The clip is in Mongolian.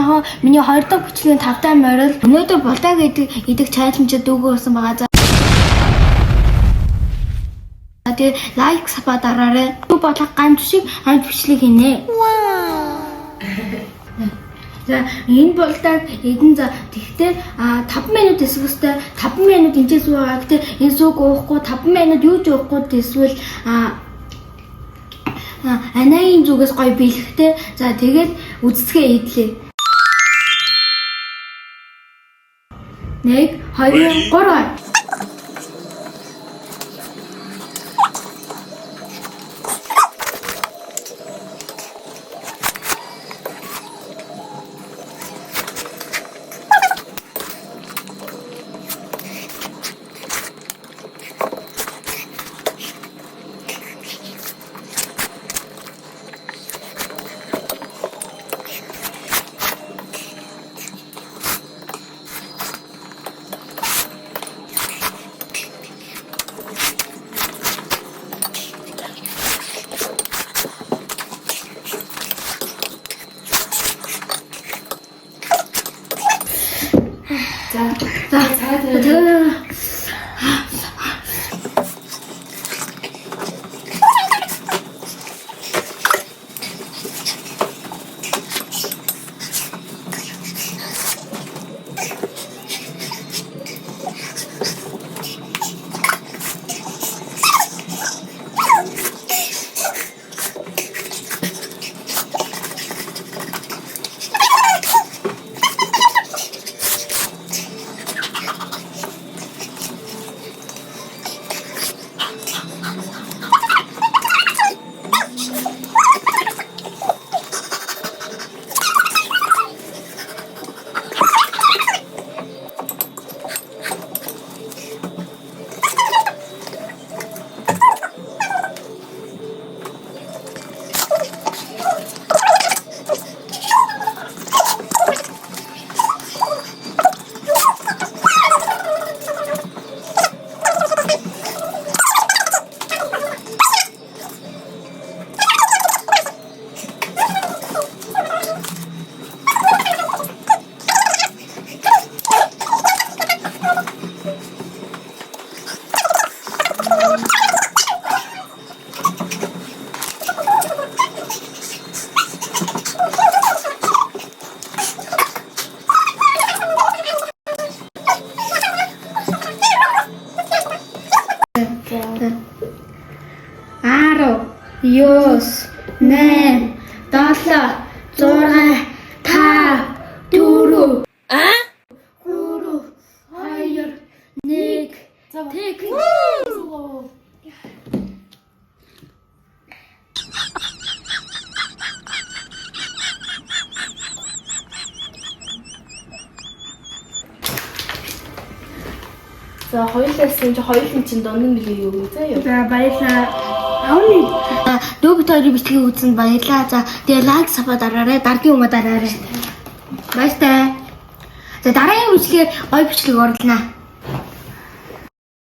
яг миний 2 дахь бичлэгийн 5 дахь морил өнөөдөр булдаг идэх чаленжид дүүгөөсөн байгаа. Тэгээ лайк сапа дараарай. Юу бодлого ганц шиг хамт бичлэг хийнэ. За энэ булдаг эдэн за тэгтээ 5 минут эсвэстэй 5 минут энэс байгаа. Гэтэ энэ сүүг уухгүй 5 минут юу ч уухгүй эсвэл анагийн зүгээс гоё бэлэхтэй. За тэгээд үздгээ идлээ. 1 2 3 Yos, nem, dala, zora, ta, duru. Guru, hayır, nik, tek. За хоёулаас хоёулын чинь дондон нэг юу вэ заяа. За баярлаа. Авны. Дүүбитори бичлэгийг үзсэн баярлаа. За тэгээ лайк сапа дараарай, даргийн өмнө дараарай. Баяртай. За дараагийн бичлэгээр гоё бичлэг оруулнаа.